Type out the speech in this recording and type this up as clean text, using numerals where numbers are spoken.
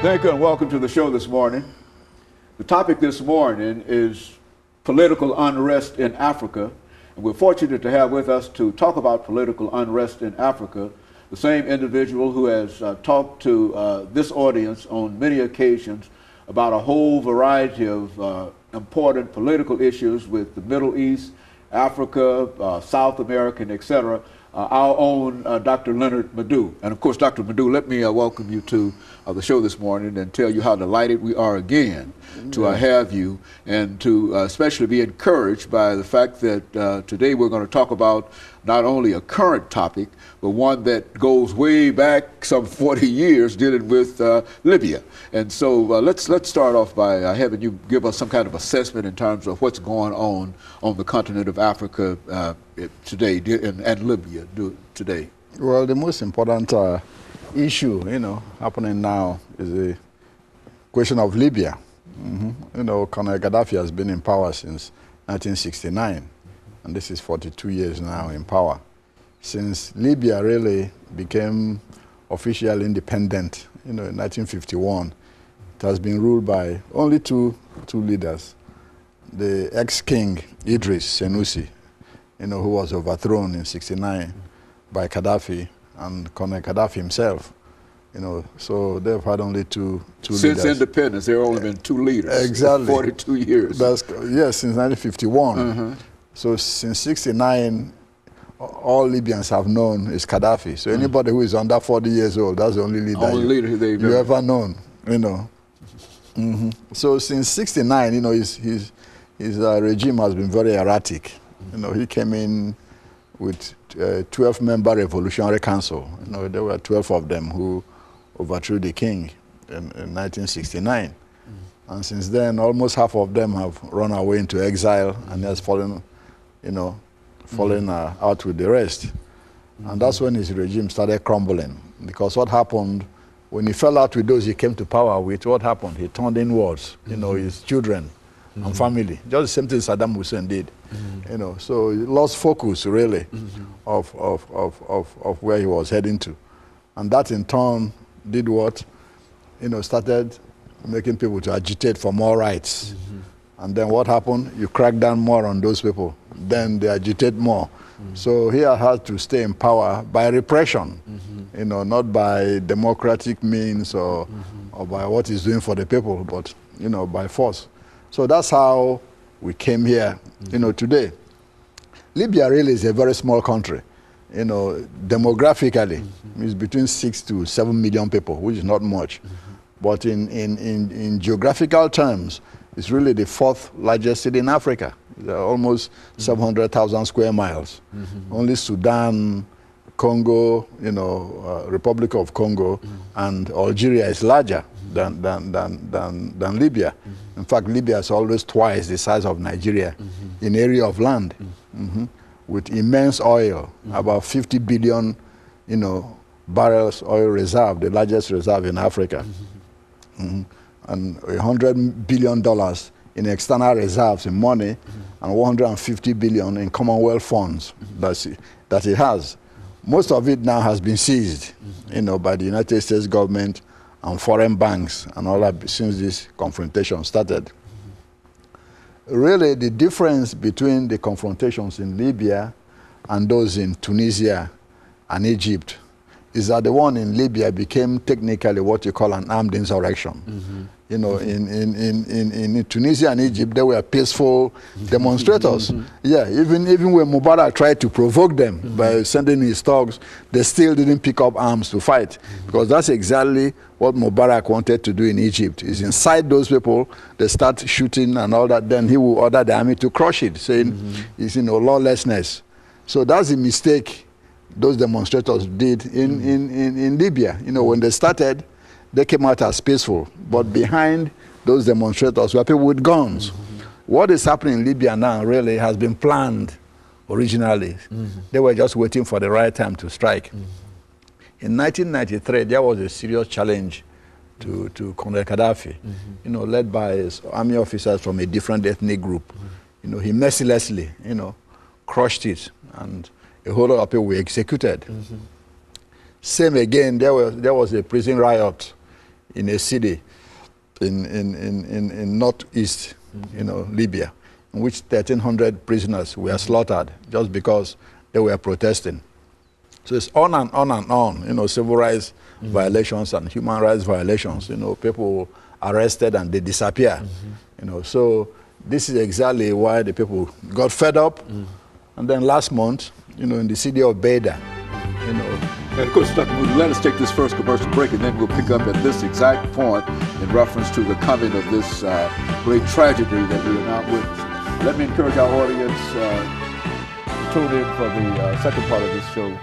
Thank you and welcome to the show this morning. The topic this morning is political unrest in Africa. And we're fortunate to have with us to talk about political unrest in Africa the same individual who has talked to this audience on many occasions about a whole variety of important political issues with the Middle East, Africa, South America, and etc. Our own Dr. LMadu. And of course, Dr. LMadu, let me welcome you to the show this morning and tell you how delighted we are again to have you, and to especially be encouraged by the fact that today we're going to talk about not only a current topic, but one that goes way back some 40 years dealing with Libya. And so let's start off by having you give us some kind of assessment in terms of what's going on the continent of Africa today and Libya today. Well, the most important issue, happening now is the question of Libya. Colonel Gaddafi has been in power since 1969, and this is 42 years now in power. Since Libya really became officially independent, in 1951, it has been ruled by only two leaders. The ex-king Idris Senussi, who was overthrown in '69 by Gaddafi, and Colonel Gaddafi himself. So they've had only two leaders. Since independence, there have only been two leaders. Exactly. 42 years. Yes, since 1951. So since '69, all Libyans have known is Gaddafi. So anybody who is under 40 years old, that's the only leader you ever known. So since '69, his regime has been very erratic. He came in with a 12-member revolutionary council. There were 12 of them who overthrew the king in 1969. And since then, almost half of them have run away into exile and has fallen out with the rest. And that's when his regime started crumbling. Because what happened, when he fell out with those he came to power with, what happened? He turned inwards, his children and family. Just the same thing Saddam Hussein did. So he lost focus, really, of where he was heading to. And that, in turn, did what? Started making people to agitate for more rights. And then what happened? You crack down more on those people. Then they agitate more. So he had to stay in power by repression, not by democratic means or by what he's doing for the people, but, by force. So that's how we came here, today. Libya really is a very small country. Demographically, it's between 6 to 7 million people, which is not much. But in geographical terms, it's really the 4th largest city in Africa. There are almost 700,000 square miles. Only Sudan, Congo, Republic of Congo, and Algeria is larger than Libya. In fact, Libya is always twice the size of Nigeria in area of land, with immense oil, about 50 billion, barrels oil reserve, the largest reserve in Africa, and $100 billion in external reserves in money, and 150 billion in Commonwealth funds that it has. Most of it now has been seized, by the United States government and foreign banks and all that since this confrontation started. Really, the difference between the confrontations in Libya and those in Tunisia and Egypt is that the one in Libya became technically what you call an armed insurrection. In Tunisia and Egypt, they were peaceful demonstrators. Yeah, even when Mubarak tried to provoke them by sending his thugs, they still didn't pick up arms to fight, because that's exactly what Mubarak wanted to do in Egypt. Is inside those people, they start shooting and all that, then he will order the army to crush it, saying it's lawlessness. So that's the mistake those demonstrators did in Libya. When they started, they came out as peaceful, but behind those demonstrators were people with guns. What is happening in Libya now really has been planned originally. They were just waiting for the right time to strike. In 1993, there was a serious challenge to Colonel Gaddafi, led by his army officers from a different ethnic group. He mercilessly, crushed it, and a whole lot of people were executed. Same again, there was a prison riot in a city in northeast, Libya, in which 1,300 prisoners were slaughtered just because they were protesting. So it's on and on and on, civil rights violations and human rights violations. People arrested and they disappear. So this is exactly why the people got fed up. And then last month, in the city of Beda, And of course, Dr. Moody, let us take this first commercial break, and then we'll pick up at this exact point in reference to the coming of this great tragedy that we are now witnessing. Let me encourage our audience to tune in for the second part of this show